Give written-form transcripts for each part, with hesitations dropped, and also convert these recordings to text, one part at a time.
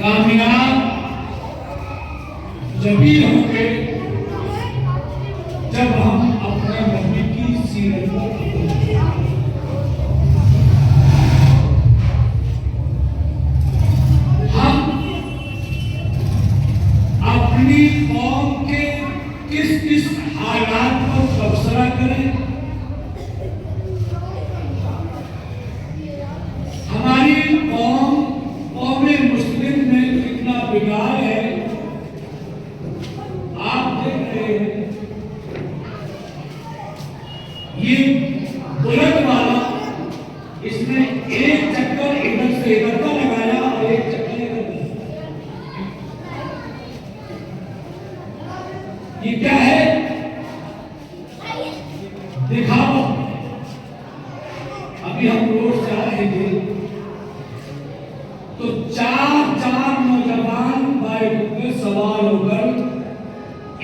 कामयाब जभी होंगे जब हम अपने नबी की सीरत पर हम अपनी कौम के किस किस हालात पर तबसरा करें, हमारी कौम मुस्लिम में कितना बिगाड़ है आप देख रहे हैं। ये बुलेट वाला इसने एक चक्कर इधर से इधर का लगाया और एक चक्कर इधर का। ये क्या है? दिखावा। अभी हम रोड से आ रहे थे तो चार नौजवान बाइक में सवार होकर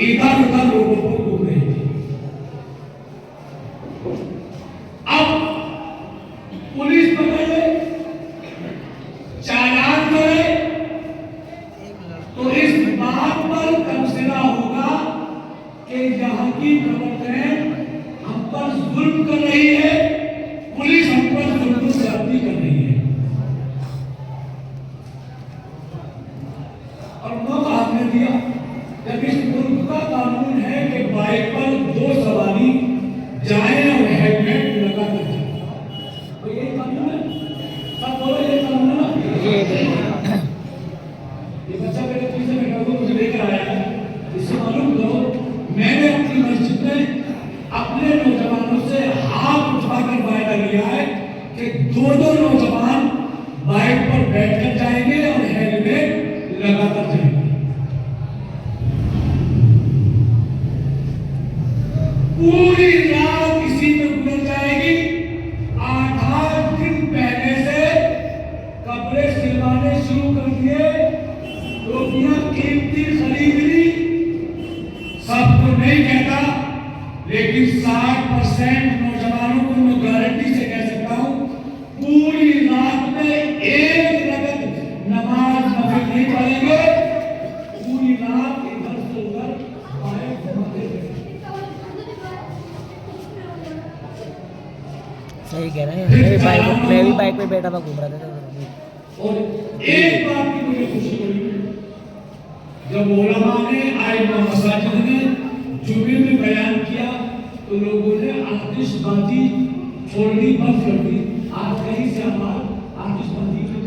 इधर उधर रोडों पर घूम रहे थे। अब पुलिस पकड़े, चालान करे तो इस बात पर तबसरा होगा कि यहाँ की गवर्नमेंट हम पर जुल्म कर रही है, पुलिस हम पर जुल्म ज्यादती कर रही है। और मौका हमने दिया जब इस मुल्क का कानून है कि बाइक पर 2 सवारी जाए और हेलमेट लगा कर जाए, तो ये कानून है। सब बोलो ये कानून है ना। ये बच्चा मेरे पीछे बैठा हुआ मुझे लेकर आया है, इससे मालूम करो मैंने अपनी मस्जिद में अपने नौजवानों से हाथ उठाकर वायदा लिया है कि 2 नौजवान बाइक पर बैठकर जाएंगे और हेलमेट लगाकर जाएंगे। पूरी रात इसी में गुजर जाएगी। 8 दिन पहले से कपड़े सिलवाने शुरू कर दिए, टोपियां कीमती खरीद ली। सबको नहीं कहता लेकिन 60% नौजवानों को मैं गारंटी से कह सकता हूं पूरी रात में एक रकत नमाज नफिल नहीं पढ़ेंगे। पूरी रात इधर से उधर बाइक घुमाते रहेंगे। सही कह रहे हैं। मैं भी बाइक पे बैठा था, घूम रहा था। और एक बात की मुझे खुशी हुई जब उलमा ने आइमा मसाजिद ने जुमे में बयान किया तो लोगों ने आतिशबाजी छोड़नी बंद कर दी। आज कहीं से हमारी आतिशबाजी की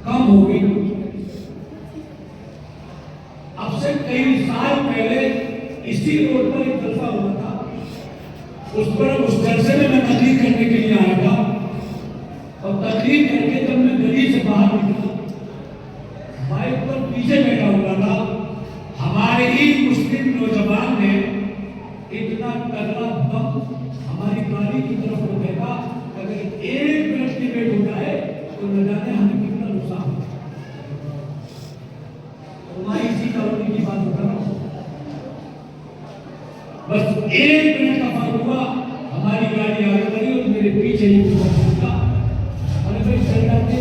कम हो गई। अब से कई साल पहले इसी रोड पर एक जलसा हुआ था, उस जलसे में मैं तकरीर करने के लिए आया था और तकरीर करके जब मैं गली से बाहर निकला, बाइक पर पीछे बैठा हुआ था हमारे ही मुस्लिम नौजवान ने इतना तगड़ा बम हमारी गाड़ी की तरफ को फेंका, अगर 1 मिनट की वेट हो जाए तो न जाने हमें कितना नुकसान हो। तो मैं इसी कॉलोनी की बात कर रहा हूँ। बस 1 मिनट का फर्क हुआ, हमारी गाड़ी आगे बढ़ी और मेरे पीछे ही पहुंचा। अरे भाई चल जाते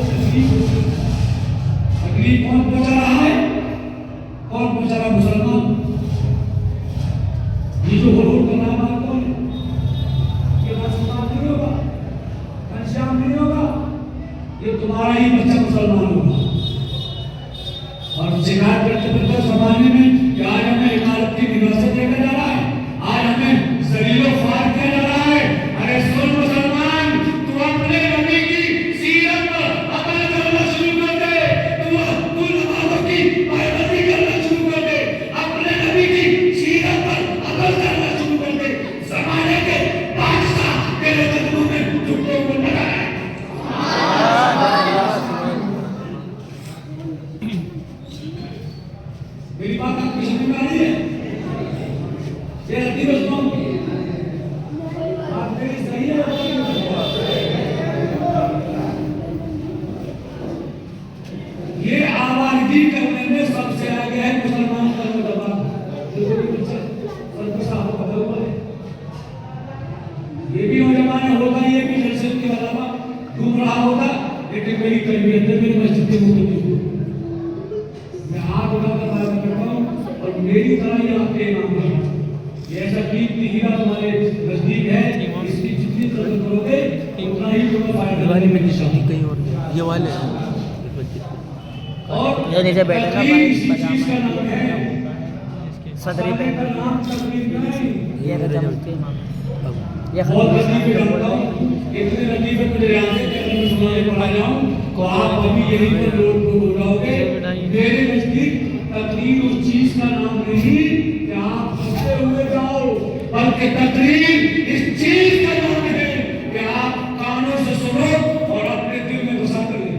तकलीफ कौन पहुंचा रहा है? कौन पहुंचा रहा? मुसलमान। ये जो हुलूल कर रहा है कौन है? ये मुसलमान नहीं होगा, घनश्याम नहीं होगा, ये तुम्हारा ही बच्चा मुसलमान होगा। और शिकायत करते करते समाज में कि आज हमें इमारत की निगाह से देखा जा रहा है, आज हमें जलीलो फार किया जा रहा है। अरे सुन मुसलमान, तू अपने नबी की सीरत पर अमल करना शुरू कर दे, तू नमाज़ों की पाबंदी करना शुरू कर दे, अपने नबी की सीरत पर अमल करना शुरू कर दे। ज़माने के बादशाह तेरे कदमों में झुकते हुए नजर आए। मेरी बात आपकी समझ में आ रही है? ये दिवस कौन बात मेरी सही है? ये आवाज़ी करने में सबसे आगे है मुसलमान का दबाव। ये भी नौजवान होगा, ये भी जलसे के अलावा घूम रहा होगा, लेकिन मेरी तरबियत है, मेरी मस्जिद में हाथ उठाकर मैं करता हूँ और मेरी तरह ही आपके नाम है ये ऐसा कीमती हीरा तुम्हारे नजदीक है, इसकी जितनी कदर करोगे उतना ही तुम्हें फायदा वाली में मिलेगा। कहीं और ये वाले और ये नीचे बैठे ना तकरीर भाई इसी चीज का नाम है, सदरी पे का नाम तकरीर नहीं। ये रजा मुझे ये बहुत लतीफे जानता हूँ, इतने लतीफे मुझे याद है कि अगर मैं सुनाने पढ़ा जाऊँ तो आप अभी यहीं पर लोग को बोलाओगे। मेरे नजदीक तकरीर उस चीज का नाम नहीं कि आप हंसते हुए जाओ, बल्कि तकरीर इस चीज का नाम है कि आप कानों से सुनो और अपने दिल में बसा कर लो।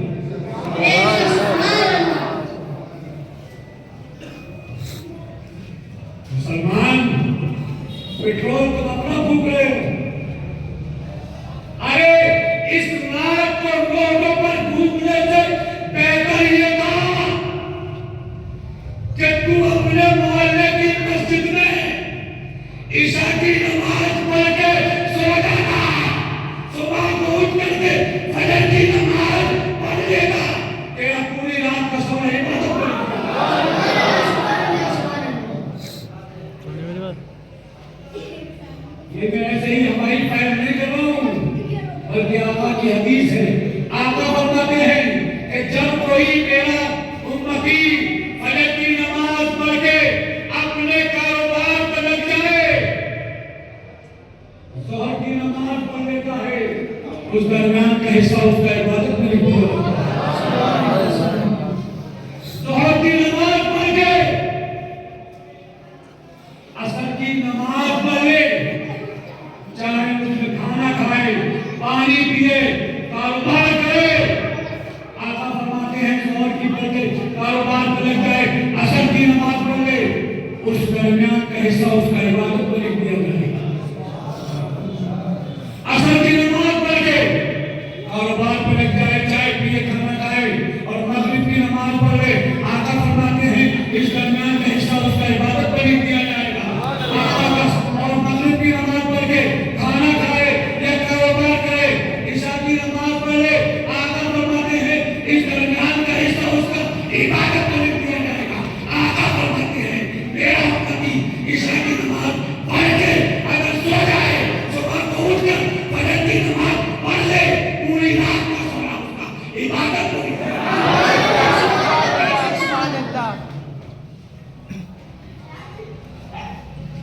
मुसलमान पेट्रोल तुम अपना फूक रहे हो। अरे इस रात को रोडों पर घूमने से बेहतर ये था कि तू अपने मोहल्ले की मस्जिद में ईशा की नमाज पढ़ के सो जाना, सुबह को उठ करके फजर की नमाज पढ़ लेगा, तेरा पूरी रात का सोना इबादत करेगा। ये मैं ऐसे ही हमारी पैर नहीं कर रहा हूँ, बल्कि आका की हदीस है। आका बताते हैं कि जब कोई मेरा उम्मती फजर की नमाज पढ़ के अपने कारोबार पर लग जाए, ज़ोहर की नमाज पढ़ लेता है, उस दरमियान का हिस्सा उसका इबादत में नहीं होगा। ज़ोहर की नमाज पढ़ के असर की नमाज पढ़ ले, चाहे उसमें खाना खाए, पानी पिए, कारोबार करे, आका फरमाते हैं ज़ोहर की पढ़ के कारोबार पर लग जाए, असर की नमाज पढ़ ले, उस दरमियान का हिस्सा उसका इबादत में नहीं दिया जाएगा। असर की नमाज पढ़ के कारोबार पर लग जाए, चाय पिए, खाना खाए और मगरिब की नमाज पढ़ ले, आका फरमाते हैं इस दरमियान का हिस्सा उसका इबादत में नहीं दिया जाएगा। और मगरिब की नमाज पढ़ के खाना खाए या कारोबार करे, ईशा की नमाज पढ़ ले, आका फरमाते हैं इस दरमियान का हिस्सा उसका इबादत में नहीं दिया जाएगा। आका फरमाते हैं मेरा उम्मती ईशा की नमाज पढ़ के अगर सो जाए, सुबह को उठकर फजर की नमाज पढ़ ले, पूरी रात का सोना उसका इबादत में नहीं दिया जाएगा।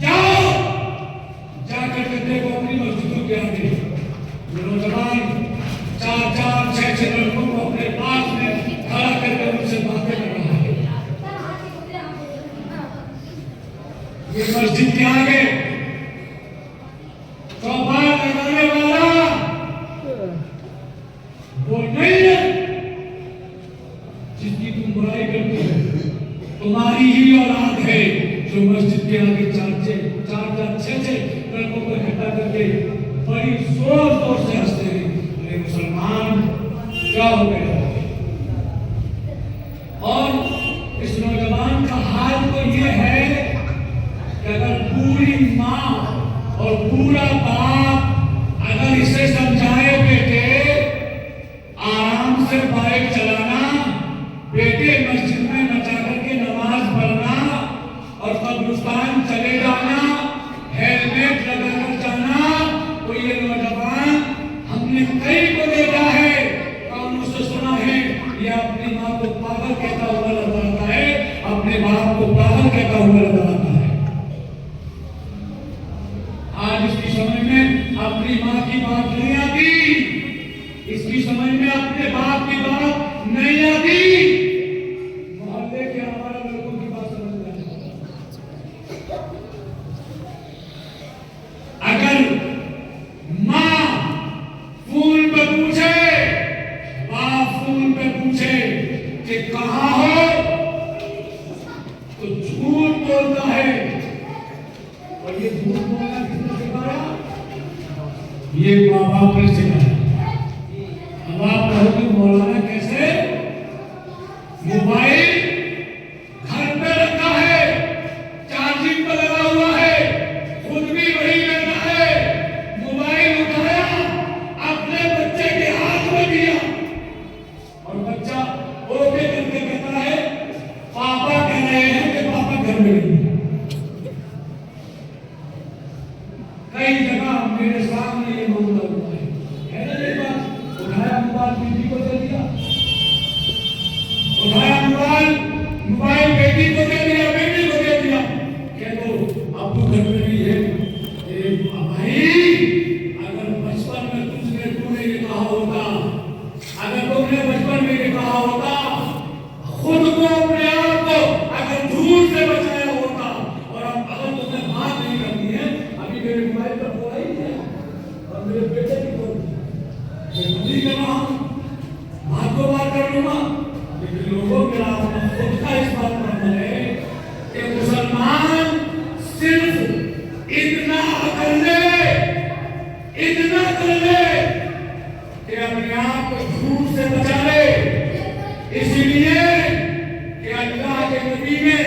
जाओ जाकर के देखो अपनी मस्जिदों के आगे नौजवान 4-4, 6-6 लड़कों को अपने पास में खड़ा करके उनसे बातें कर रहा है। ये मस्जिद के आगे चौपाल लगाने वाला वो नहीं है जिसकी तुम बुराई करते हो, तुम्हारी ही औलाद है जो मस्जिद के आगे 4-6 लड़कों को इकट्ठा करके बड़ी जोर जोर से हंसते हैं। अरे मुसलमान क्या हो गया? और इस नौजवान का हाल तो ये है कि अगर पूरी माँ और पूरा बाप अगर इसे समझाए बेटे आराम से बाइक चलाना, बेटे मस्जिद में न जाकर के नमाज पढ़ना और कब्रिस्तान चले जाना, हेलमेट लगाकर जाना, तो ये नौजवान हमने कई को देखा है, कानों से सुना है, ये अपनी माँ को पागल कहता हुआ नजर आता है, अपने बाप को पागल कहता हुआ नजर आता है। आज इसकी समझ में अपनी माँ की बात नहीं आती, इसकी समझ में अपने बाप की बात नहीं आती, मोहल्ले के हमारे लोगों की बात समझ में आती। अगर माँ फोन पे पूछे, बाप फोन पे पूछे कि कहाँ हो, तो झूठ बोलता है। और ये झूठ बोलना किसने सिखाया? ये माँ बाप ने सिखाया। अब आप कहोगे मौलाना कैसे? मोबाइल घर पे रखा है, चार्जिंग पर लगा हुआ है, खुद भी वही करता है, मोबाइल उठाया, अपने बच्चे के हाथ में दिया और बच्चा ओके करके कहता है पापा कह उठाया मोबाइल, मोबाइल बेटी को दे दिया, बेटी को दे दिया। कह दो अब तो घर में नहीं है। भाई अगर बचपन में तूने ये कहा होता, अगर तुमने बचपन में ये कहा होता, खुद को अपने आप को अगर झूठ से बचाया होता, और अब अगर तुम्हें बात नहीं करनी है, अभी मेरे मोबाइल पर बोला ही नहीं और मेरे बेटे की बोल नहीं कर रहा हूं, बात को बात कर लूंगा। लेकिन लोगों के अपना खुद का इस बात पर है कि मुसलमान सिर्फ इतना कर ले कि अपने आप को झूठ से बचा ले। इसलिए कि अल्लाह के नबी ने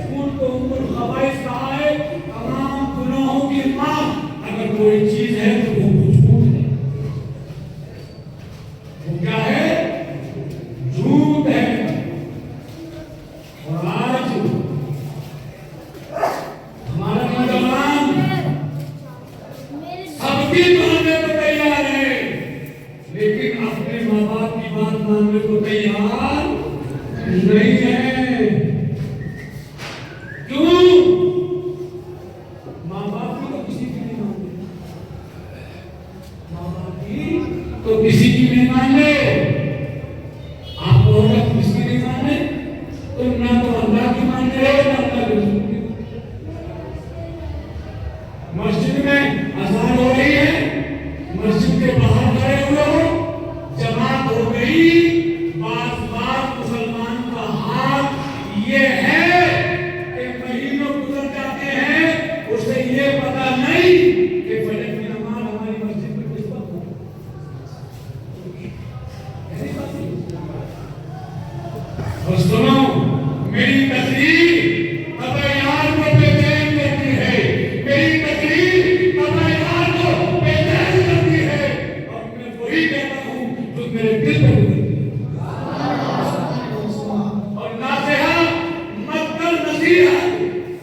झूठ को उम्मुल खबाइस कहा है, तमाम गुनाहों की मां। अगर कोई चीज है तो वो झूठ है। वो क्या है? झूठ है। और आज हमारा नौजवान सबकी मानने को तैयार है, लेकिन अपने माँ बाप की बात मानने को तैयार नहीं है। क्यों? माँ बाप की तो किसी की नहीं मानते, माँ बाप की तो किसी की नहीं मानते। आप लोग किसी की नहीं मानते, तुम ना तो अल्लाह की मानते हो ना अल्लाह की। मस्जिद में अज़ान हो रही है, मस्जिद के बाहर खड़े हुए हो, जमात हो गई, बात मुसलमान का हाथ ये है कि महीनों गुजर जाते हैं, उसे ये पता नहीं कि फजर की नमाज हमारी मस्जिद में किस वक्त हो। और सुनो, मेरी तकरीर तबैयार को बेचैन करती है, मेरी तकरीर तबैयार को बेचैन करती है, और मैं वही कहता हूँ जो मेरे दिल में होती है। और नासेहा मत कर नसीहत,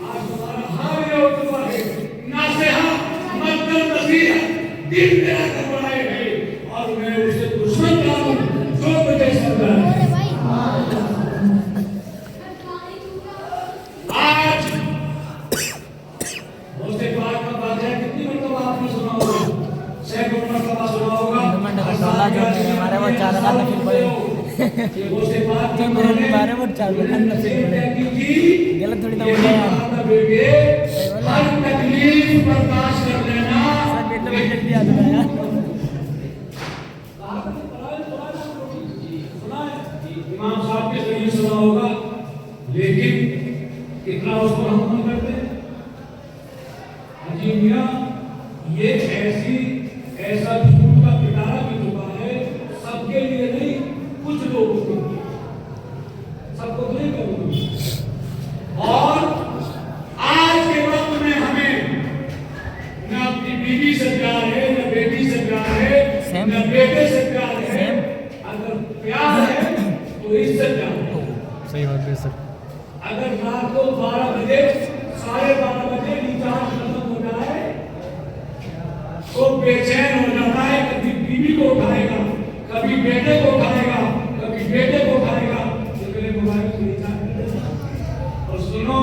आज हमारा हाल ये हो चुका है, नासेहा मत कर नसीहत, दिल मेरा घबराए है और मैं उसे दुश्मन जानूं जो मुझे समझा है। आज उसके बाद का बात है, कितनी मरतबा आपने सुना होगा, सैकड़ों मरतबा सुना होगा। हमारे वो चार का नफिल पड़े उसके बाद जो मेरे बारे में चार का नफिल पड़े गलत थोड़ी ना बोले यार। हर तकलीफ बर्दाश्त कर लेना। सब बेटे बेटे भी याद आया यार। इमाम साहब के जरिए सुना होगा, लेकिन कितना उसको हम अमल करते हैं। अजी मियां, ये ऐसा झूठ का पिटारा भी चुका है, सबके लिए नहीं, कुछ लोगों के लिए, सबको नहीं करूंगा। और आज के वक्त में हमें न अपनी बीवी से प्यार है, न बेटी से प्यार है, न बेटे से प्यार है। अगर प्यार है तो इससे प्यार है। सही बात है सर। अगर रात को 12 बजे 12:30 बजे रिचार्ज खत्म हो जाए तो बेचैन हो जाता है। कभी बीवी को उठाएगा, कभी बेटे को उठाएगा, कभी बेटे को उठाएगा, तो मेरे मोबाइल को रिचार्ज कर देना। और सुनो,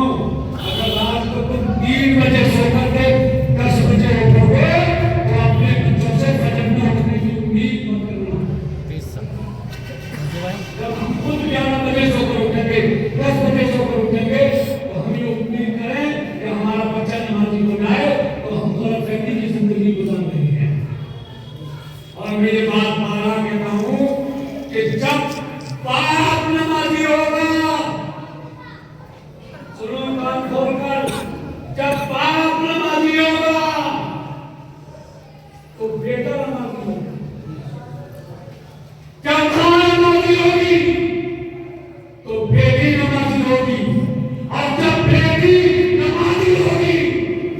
अगर रात को तुम 3 बजे सोकर के 10 बजे उठोगे तो अपने बच्चों से फजर में उठने की उम्मीद मत करना। जब हम खुद 11 बजे सोकर उठेंगे, 10 बजे सोकर उठेंगे, तो हम ये उम्मीद करें कि हमारा बच्चा नमाजी हो जाए, तो हम गलतफहमी की जिंदगी गुजार रहे हैं। और मैं ये बात बार-बार कहता हूँ कि जब बाप नमाजी होगा, सुनो कान खोलकर, जब बाप नमाजी होगा तो बेटा नमाजी होगा, जब मां नमाजी होगी तो बेटी नमाजी होगी, और जब बेटी नमाजी होगी,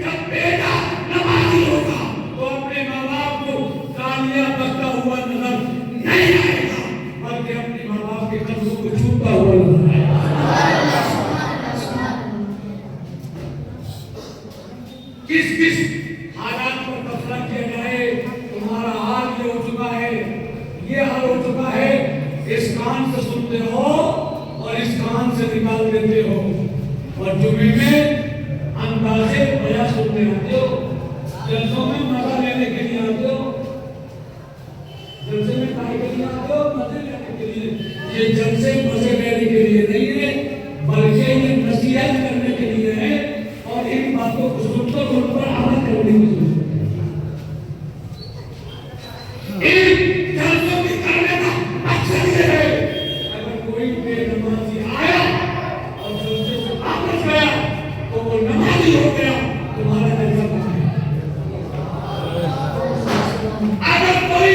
जब बेटा नमाजी होगा, तो अपने माँ बाप को गालियां बकता हुआ नजर नहीं आएगा, बल्कि अपने माँ बाप के कदमों को छूता हुआ नजर आएगा। किस किस हालात पर तबसरा किया जाए, तुम्हारा हाल ये हो चुका है, ये हाल हो चुका है। इस कान से सुनते हो इस कान से निकाल देते हो और जुमे में अंदाजे बया सुनने आते हो, जलसों में मजा लेने के लिए आते हो, जलसे में खाने के लिए आते हो, मजे लेने के लिए। ये जलसे मजे लेने के लिए नहीं है, बल्कि ये नसीहत करने के लिए है और इन बातों को सुनकर उन पर अमल करने की जरूरत है। इन जलसों की करने का मकसद ये है, अगर कोई बेनमाजी आया और जलसे से वापस गया तो वो नमाजी हो गया, तुम्हारा जलसा बच गया। अगर कोई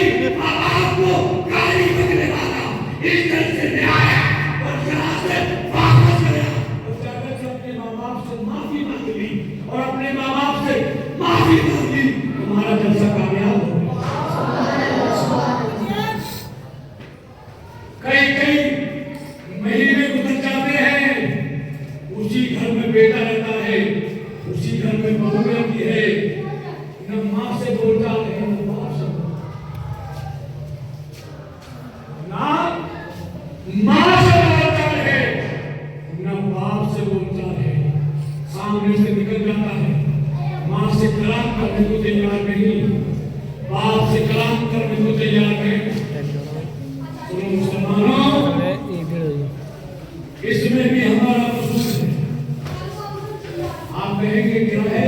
आपको गाली बकने वाला इस जलसे में आया और यहाँ से वापस गया और जाकर से अपने माँ बाप से माफी मांग ली और अपने माँ बाप से माफी मांगी, तुम्हारा जलसा कामयाब हो गया। कई महीने गुजर जाते हैं, उसी घर में बेटा रहता है, उसी घर में बहू रहती है, न माँ से बोलता है न बाप से, ना माँ से बोलता है न बाप से बोलता है, सामने से निकल जाता है, माँ से कलाम करने को तैयार नहीं, बाप से कलाम करने को तैयार नहीं। सुनो मुसलमानों, इसमें भी हमारा कसूर है। आप कहेंगे क्या है?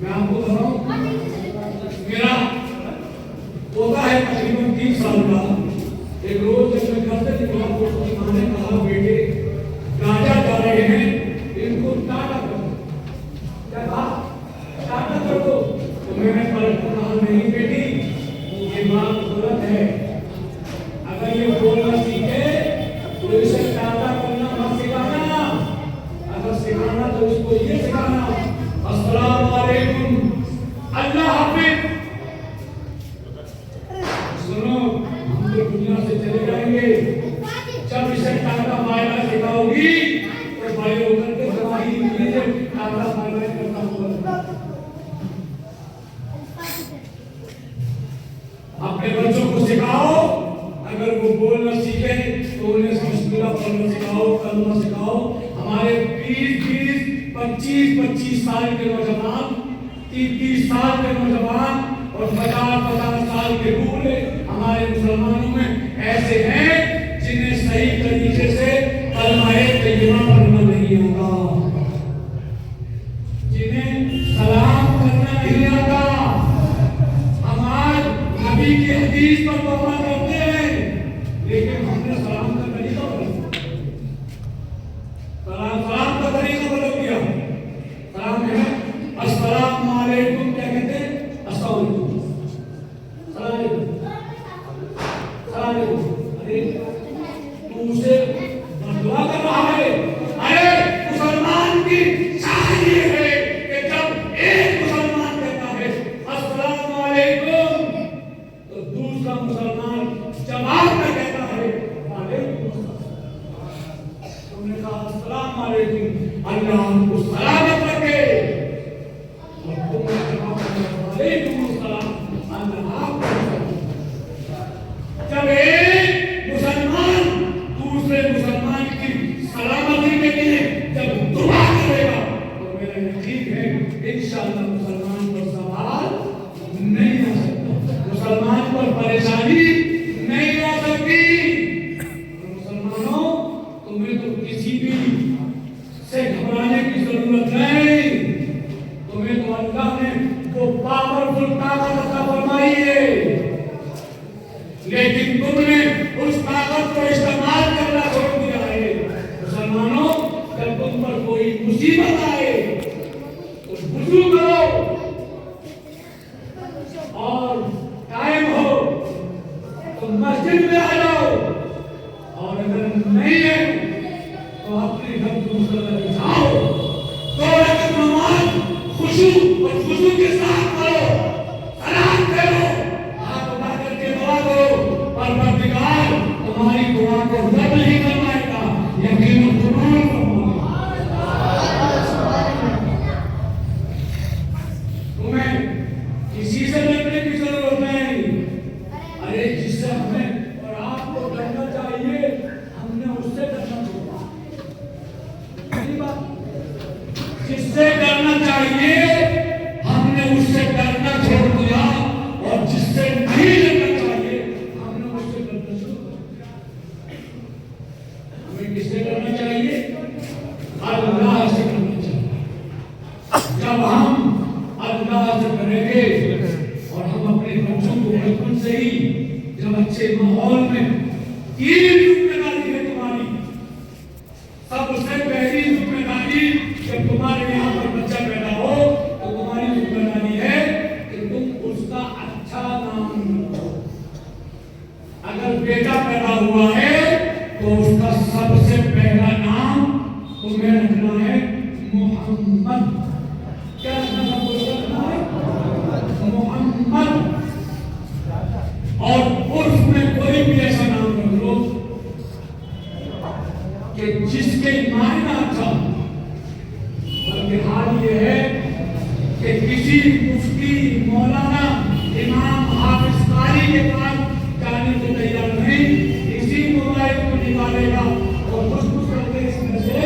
मैं आपको बताऊं, मेरा पोता है तकरीबन 3 साल का। एक रोज जब मैं घर से निकला तो उसकी माँ ने कहा, बेटे राजा जा रहे हैं, इनको टाटा कर दो। क्या कहा? टाटा कर दो। तो मैंने पलट कर कहा, नहीं बेटी, ये बात गलत है। अगर ये बोलना सीखे तो इसे टाटा करना मत सिखाना, अगर सिखाना तो इसको ये सिखाना, अस्सलाम वालेकुम, अल्लाह हाफिज। सुनो, हम तो दुनिया से चले जाएंगे, जब इसे टाटा बाय बाय सिखाओगी तो बड़े होकर के गवाही मिलेगी, टाटा बाय बाय करना होगा। अपने बच्चों को सिखाओ, अगर वो बोलना सीखे तो उन्हें बिस्मिल्लाह पढ़ना सिखाओ, कलमा सिखाओ। हमारे 20-20, 25-25 साल के नौजवान, 30-30 साल के नौजवान और 50-50 साल के बूढ़े हमारे मुसलमानों में ऐसे हैं जिन्हें सही तरीके से कलमा तैयबा पढ़ना नहीं आता, जिन्हें सलाम करना नहीं आता। हमारे नबी की हदीस पर तौबा करते हैं, लेकिन हमने सलाम का तरीका बदल दिया। सलाम का तरीका बदल दिया। सलाम है अस्सलाम वालेकुम, क्या कहते हैं? अस्सलाम वालेकुम, सलाम वालेकुम, सलाम वालेकुम। अरे तू उसे बददुआ कर रहा है। अरे मुसलमान की शान ये है कि जब एक मुसलमान कहता है अस्सलाम वालेकुम तो दूसरा मुसलमान जवाब में कहता है वालेकुम अस्सलाम। तुमने कहा अस्सलाम वालेकुम, अल्लाह आपको सलामत रखे, और तुमने जवाब में वालेकुम अस्सलाम, अल्लाह आपको सलामत। जब एक मुसलमान दूसरे मुसलमान की सलामती के लिए जब दुआ करेगा तो मेरा यकीन है इंशाअल्लाह मुसलमान पर सवाल नहीं आ सकता, मुसलमान पर परेशानी नहीं आ सकती। मुसलमानों, तुम्हें तो किसी भी से घबराने की जरूरत ये जिम्मेदारी है तुम्हारी। सबसे पहली जिम्मेदारी जब तुम्हारे यहाँ पर बच्चा पैदा हो तो तुम्हारी जिम्मेदारी है कि तुम उसका अच्छा नाम रखो। अगर बेटा पैदा हुआ है तो उसका सबसे पहला नाम तुम्हें रखना है मोहम्मद। क्या रखना है? मोहम्मद। और उर्फ में कोई भी ऐसा नाम रख लो कि जिसके मायना अच्छा, बल्कि हाल ये है कि किसी मुफ्ती, मौलाना, इमाम, हाफिज, कारी के पास जाने को तैयार नहीं, इसी मोबाइल को निकालेगा और कुछ करके इसमें से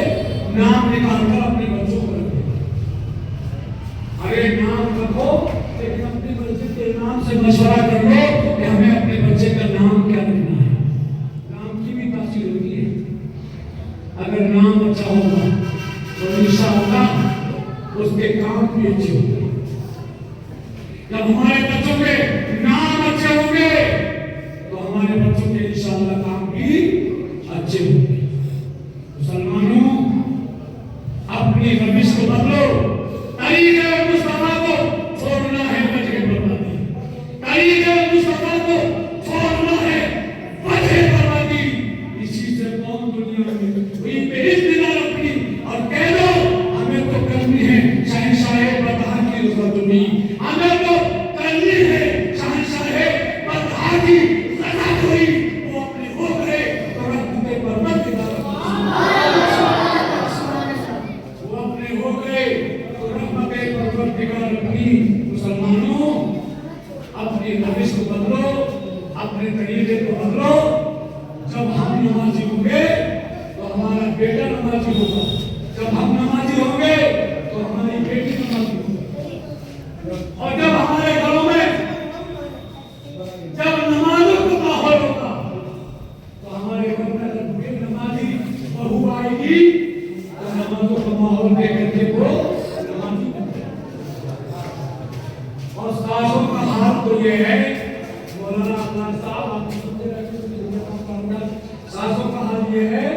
नाम निकालकर अपने बच्चों को रखेगा। अरे नाम रखो, लेकिन अपने बच्चे के नाम से मशवरा कर लो कि हमें अपने बच्चे का नाम क्या रखना है। नाम की भी तासीर होती है। अगर नाम अच्छा होगा तो इंशाअल्लाह उसके काम भी अच्छे होंगे। जब हमारे बच्चों के नाम अच्छे होंगे तो हमारे बच्चों के इंशाअल्लाह काम भी अच्छे होंगे। मुसलमानों, अपनी रविश को बदलो। तरीके मुस्तफा को छोड़ना है वजह बर्बादी। तरीके मुस्तफा को छोड़ना है वजह बर्बादी। इसी से कौन दुनिया में हुई बेइज्जती अपनी और कह दो हमें तो करनी है शहंशाहे बदहा की रज़ातुनी, हमें तो करनी है शहंशाहे बदहा की रज़ातुनी। वो अपने हो गए तो रब के परवरदिगार, वो अपने हो गए तो रब के परवरदिगार अपनी। मुसलमानों, अपनी रविश को बदलो, अपने तरीके को बदलो। जब हम नमाजी होंगे तो हमारा बेटा नमाजी होगा। जब हम नमाजी होंगे तो हमारी बेटी नमाजी होगी। और जब हमारे घरों में जब नमाजों का माहौल होगा तो हमारे घर में जब नमाजी बहू आएगी तो नमाजों का माहौल देख करके वो नमाजी बनेगा। और सासों का हाल तो ये है, मौलाना अफलान साहब आप सुनते रहते हैं, सासों का हाल ये है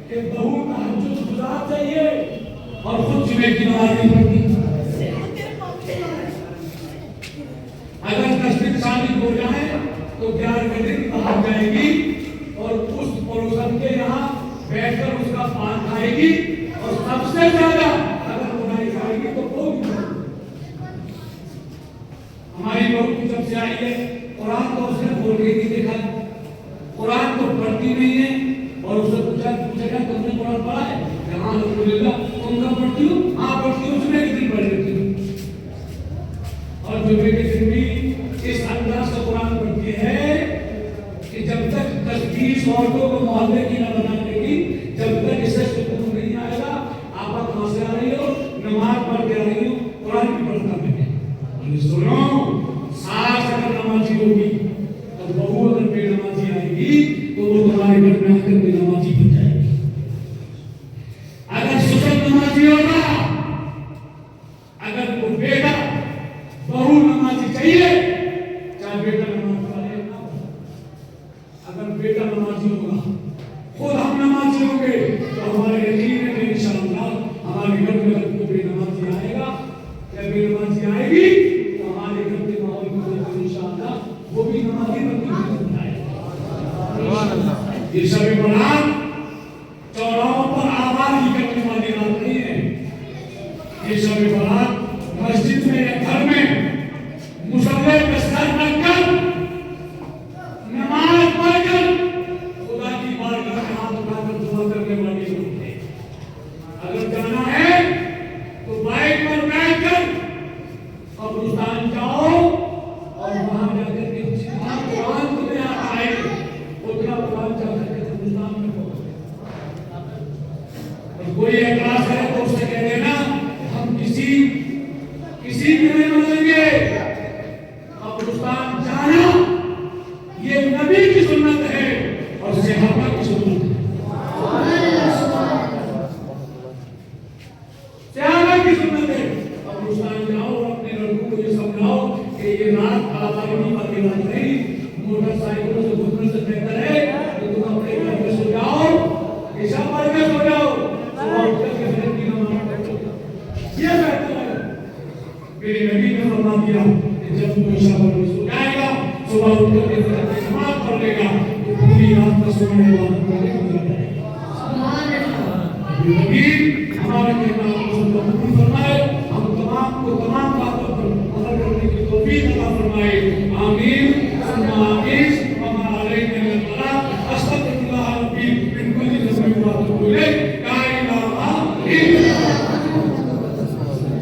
कि बहू तहज्जुद गुजार चाहिए और खुद जुमे की नमाज नहीं पढ़ती। अगर 10 दिन शादी हो जाए तो 11वें दिन बाहर जाएगी और उस पड़ोसन के यहाँ बैठकर उसका पान खाएगी और सबसे ज्यादा अगर बुराई खाएगी तो वो भी। हमारी बहू की जब से आई है कुरान तो उसने बोल के नहीं देखा, कुरान तो पढ़ती नहीं है। और उससे पूछेगा तुमने कुरान पढ़ा है? हाँ अल्हम्दुलिल्लाह। तुम कब पढ़ती हो? हाँ पढ़ती हूँ, जुमे के दिन पढ़ लेती हूँ। और जुमे के दिन भी इस अंदाज से कुरान पढ़ती है कि जब तक 10-20 औरतों को मोहल्ले की न बना देगी, जब तक इससे सुकून नहीं आएगा। आप कहाँ से आ रही हो? नमाज पढ़ के आ रही हो, कुरान भी पढ़ता मैंने। सुनो, सास अगर नमाजी होगी तो बहू अगर बेनमाजी आएगी तो वो तुम्हारे घर में आकर बेनमाजी बन जाएगी। अगर ससुर नमाजी होगा, अगर वो बेटा बहू नमाजी चाहिए, चाहे बेटा नमाज पढ़े ना, अगर बेटा नमाजी होगा, खुद हम नमाजी होंगे तो हमारे यकीन है इंशाअल्लाह हमारे घर में अगर कोई बेनमाजी आएगा या बेनमाजी आएगी तो हमारे घर के माहौल में इंशाअल्लाह वो भी नमाजी बनकर आएगा। ये सभी बरात चौराहों पर आवाज ही करने वाली बात नहीं है। ये सभी बरात मस्जिद में या घर में मुसल्ले पे सर रखकर नमाज पढ़कर खुदा की बारगाह में हाथ उठाकर दुआ करने वाली लोग थे। अगर जाना है तो बाइक पर बैठकर कब्रिस्तान जाओ और वहां जाकर के जितना कुरान तुम्हें आता है उतना कुरान जाकर के कब्रिस्तान में पढ़ो। और कोई एतराज करे तो उससे कह देना हम किसी भी नहीं मानेंगे। कब्रिस्तान जाना ये नबी की सुन्नत है और सहाबा की सुन्नत है। सहाबा की सुन्नत है। कब्रिस्तान जाओ और अपने लड़कों को ये समझाओ कि ये रात आवाज़ वाली बात नहीं, मोटरसाइकिलों से घूमने से बेहतर है कि तुम अपने इबादत करने को मिलता है। अभी हमारे कहना को कबूल फरमाए, हम तमाम को तमाम बातों पर अमल करने की तौफीक अता फरमाए। आमीन सुम्मा आमीन। वमा अलैना इल्ला अल बलाग। अस्तगफिरुल्लाह रब्बी मिन कुल्ली ज़ंबिन व अतूबु इलैह।